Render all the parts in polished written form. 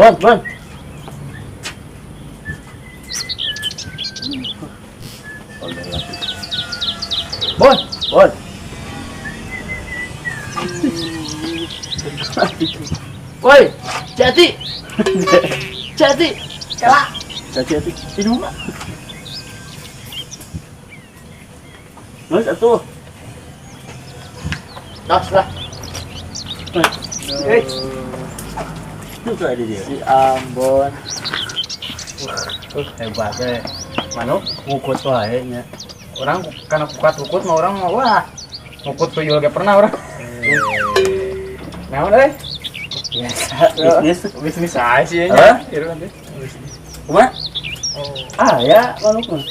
Bon, bon. Bon, bon. Woi, hati-hati. Hati-hati. Kelak. Hati-hati. Ini mana? Mas atuh. Das lah. Itu ada dia. Si Ambon. Hebat deh. Manuk ngukut wae nya. Orang karena kuat ukut mah orang mau wah. Ngukut tuyul ge pernah orang. Naon euy? Bisnis aja sih nya. Ieu nanti. Kumaha? Ah ya, manuk mah.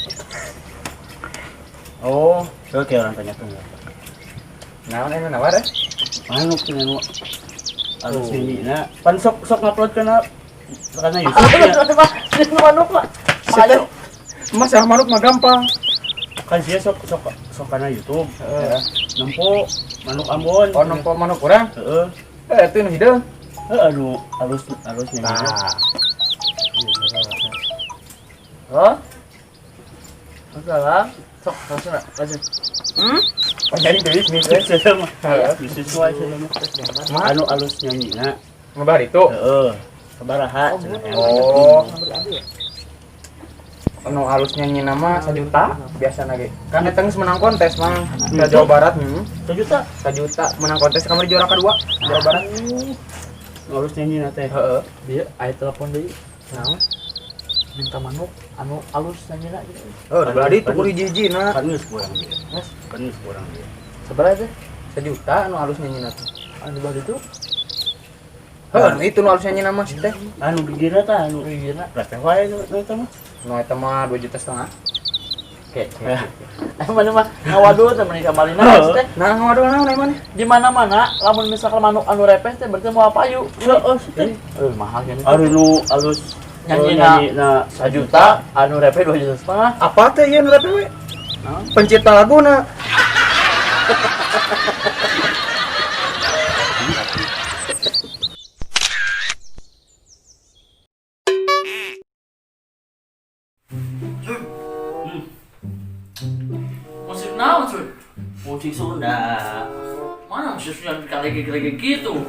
Oh, Oke orang tanya tuh. naon ini nawar deh. Manuk ini nu. Harus ini na. Pan sok ngupload kana YouTube ya. Ini manuk lah. Ayo. Mas yang manuk mah gampang. Kan dia sok kana YouTube. Nempo manuk Ambon. Oh, nempo manuk urang. Heeh. Itu nu hideung. Aduh, halus nih. Nah. Oh. Masalah. Sok, langsung nak, lanjut. Oh, jadi bisnis Sama. Bisnis wae sama. Anu halus nyanyina. Ngebar itu. Heeh. Sabaraha. Oh. Anu halus nyanyi nama 1 juta biasa lagi. Kan eta geus menang kontes mah di Jawa Barat. 1 juta. 1 juta menang kontes kamari juara kedua Jawa Barat. Halus nyanyina teh. Heeh. Dia aya telepon deui. Naon? Minta manuk anu alus nanyana gitu. Oh, udah di tuku hiji-hijina. Kan geus kurang dia. Kan geus kurang dia. Sabaraha teh? 1 juta anu halus nyanyi teh. Anu bah itu. Heuh, itu nu halus nyanyi nama sih teh. Anu digina tah anu Iya. berapa wae eta mah. Nu eta mah 2,5 juta. Oke. Mana mah ngawadu teh menikah balina teh. Nah, waduh naon mana? Di mana-mana lamun misalkan manuk anu repes teh berarti mau apa yuk? Heeh. Mahal kan. Anu halus Nyanyina 1 juta, anu repes 2,5 juta. Apa teh ieu nu rep we? Naon? Pencipta laguna. Musik naon, cuy? musik Sunda. Mana musiknya kayak gitu?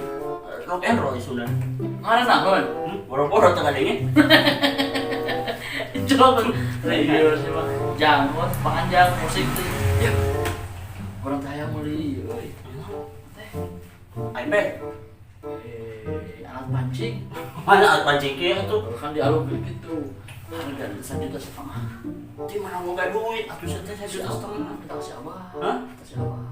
Rock and roll Sunda. Mana naon? Boro-boro tengah dingin. Coba radio sih mah. Jangan panjang musik teh. Ya. Orang tanya meuli euy. iPad. Alat pancing. Mana alat pancing kieu tuh? Kan dialog gitu. Harga 1,5 juta. Di mana mau gak duit? Atuh teh 1,5 juta. Kita kasih apa? Hah? Kasih apa?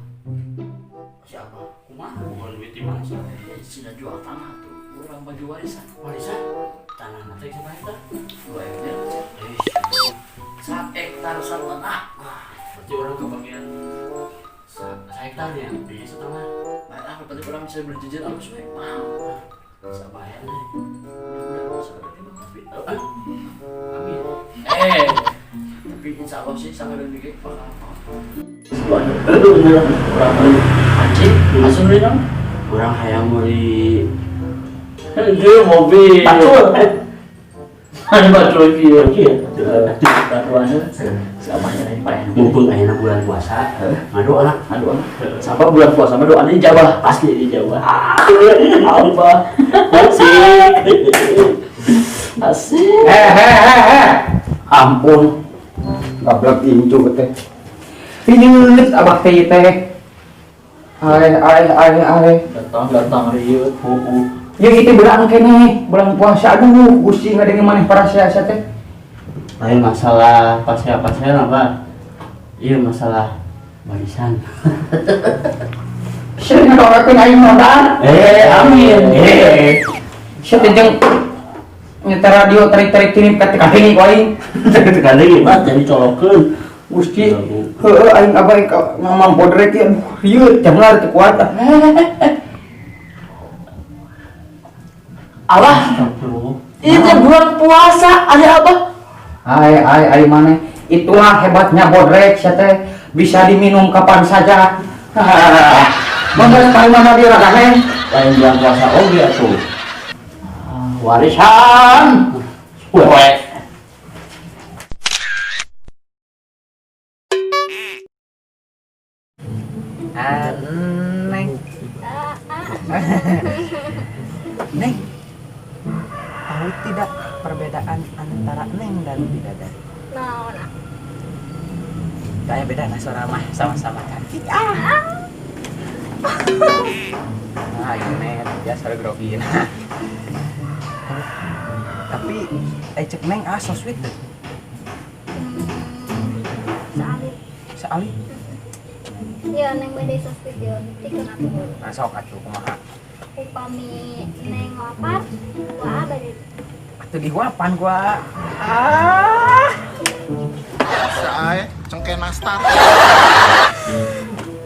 Siapa? Kumaha mau duit di mana sih? Sudah jual tanah tuh. Orang bagi warisan. Warisan? Tanah mata siapa itu? 2 hektar. 1 hektar 1 tanah. Berarti orang kebagian 1 hektar ya? Beli setengah. Baik apa tadi orang bisa berjejer harus baik mahal. Siapa ya nih? Udah sekarang ini banget. Amin. Tapi insya Allah sih sangat dan dikit bakal apa? Aduh beneran orang beli Anjing, langsung beli dong. orang hayang beli itu mobil Bacul. Ada bacul kieu kieu. batuannya Siapa yang paling mumpung ayeuna bulan puasa ngadu anak Sampai bulan puasa mah doanya dijabah. pasti dijawab apa asik Asik. Ampun. Gablek incu teh. Pinyeut abah teh teh. Ai. Datang rieu. Yang itu bulan kene, bulan puasa aduh, Gusti ngadenge maneh para sia-sia teh. lain masalah pasien apa iya masalah barisan Sia ngadoakeun aing modal. amin Sia teh jeung nyetel radio tarik-tarik tini ka henging ku aing. tekan lagi mah jadi colokeun Gusti, heueuh aing abah ngamampodrek ieu rieu jangan teu kuat. Allah, itu bulan puasa ada apa? Ai mana? Itulah hebatnya bodrek sia teh bisa diminum kapan saja. Mangga kali mana dia rada heng. lain bulan puasa oge atuh Warisan. Weh. Neng. Neng. Tahu tidak perbedaan antara Neng dan Bidadari? Nah, Kayak beda nah suara mah sama-sama cantik. Nah, ini ya suara grogi. Tapi cek Neng so sweet deh. Saali. Seali. Ya, neng beda sosmed dia. Tikeun atuh. Nah, sok atuh kumaha. Upami neng lapar, wah bade. Atuh dihuapan gua. Sae cengke nastar.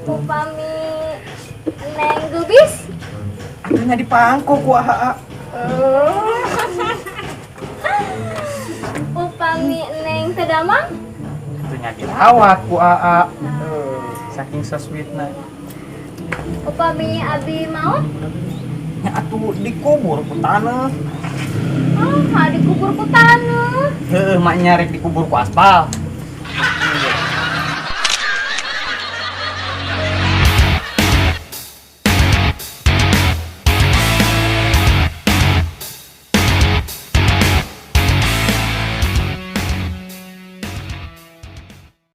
Upami neng gubis, Atuhnya dipangku gua. upami neng tedamang, Atuhnya dilawat gua. Saking so sweetna. upami abi mau, Nya atuh dikubur ku taneuh. dikubur ku taneuh. Heeh, mak nyarek dikubur ku aspal.